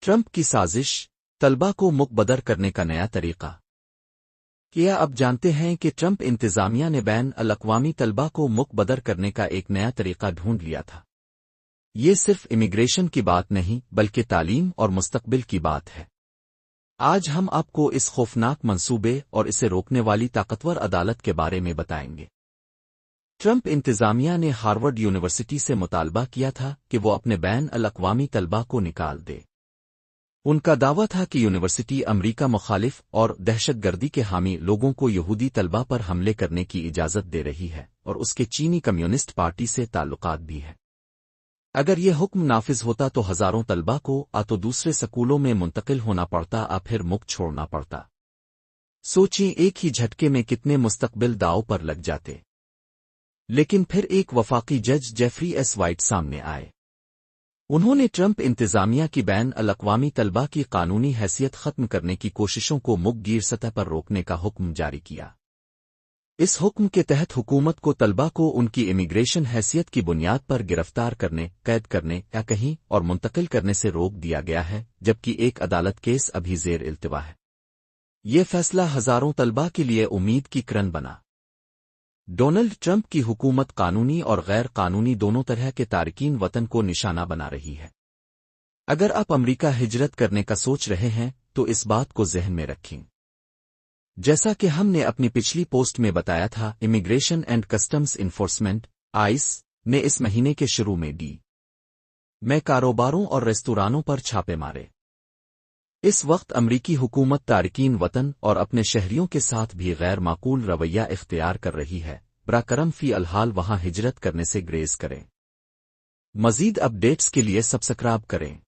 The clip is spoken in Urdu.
ٹرمپ کی سازش، طلبہ کو مقبدر کرنے کا نیا طریقہ۔ کیا اب جانتے ہیں کہ ٹرمپ انتظامیہ نے بین الاقوامی طلبہ کو مقبدر کرنے کا ایک نیا طریقہ ڈھونڈ لیا تھا؟ یہ صرف امیگریشن کی بات نہیں بلکہ تعلیم اور مستقبل کی بات ہے۔ آج ہم آپ کو اس خوفناک منصوبے اور اسے روکنے والی طاقتور عدالت کے بارے میں بتائیں گے۔ ٹرمپ انتظامیہ نے ہارورڈ یونیورسٹی سے مطالبہ کیا تھا کہ وہ اپنے بین الاقوامی طلبہ کو نکال دے۔ ان کا دعویٰ تھا کہ یونیورسٹی امریکہ مخالف اور دہشت گردی کے حامی لوگوں کو یہودی طلبہ پر حملے کرنے کی اجازت دے رہی ہے اور اس کے چینی کمیونسٹ پارٹی سے تعلقات بھی ہیں۔ اگر یہ حکم نافذ ہوتا تو ہزاروں طلبہ کو تو دوسرے سکولوں میں منتقل ہونا پڑتا پھر ملک چھوڑنا پڑتا۔ سوچیں ایک ہی جھٹکے میں کتنے مستقبل داؤ پر لگ جاتے۔ لیکن پھر ایک وفاقی جج جیفری ایس وائٹ سامنے آئے۔ انہوں نے ٹرمپ انتظامیہ کی بین الاقوامی طلبہ کی قانونی حیثیت ختم کرنے کی کوششوں کو ملک گیر سطح پر روکنے کا حکم جاری کیا۔ اس حکم کے تحت حکومت کو طلبہ کو ان کی امیگریشن حیثیت کی بنیاد پر گرفتار کرنے، قید کرنے یا کہیں اور منتقل کرنے سے روک دیا گیا ہے، جبکہ ایک عدالت کیس ابھی زیر التوا ہے۔ یہ فیصلہ ہزاروں طلبہ کے لیے امید کی کرن بنا۔ ڈونلڈ ٹرمپ کی حکومت قانونی اور غیر قانونی دونوں طرح کے تارکین وطن کو نشانہ بنا رہی ہے۔ اگر آپ امریکہ ہجرت کرنے کا سوچ رہے ہیں تو اس بات کو ذہن میں رکھیں۔ جیسا کہ ہم نے اپنی پچھلی پوسٹ میں بتایا تھا، immigration and customs enforcement (ice) نے اس مہینے کے شروع میں کاروباروں اور ریستورانوں پر چھاپے مارے۔ اس وقت امریکی حکومت تارکین وطن اور اپنے شہریوں کے ساتھ بھی غیر معقول رویہ اختیار کر رہی ہے۔ براہ کرم فی الحال وہاں ہجرت کرنے سے گریز کریں۔ مزید اپ ڈیٹس کے لیے سبسکرائب کریں۔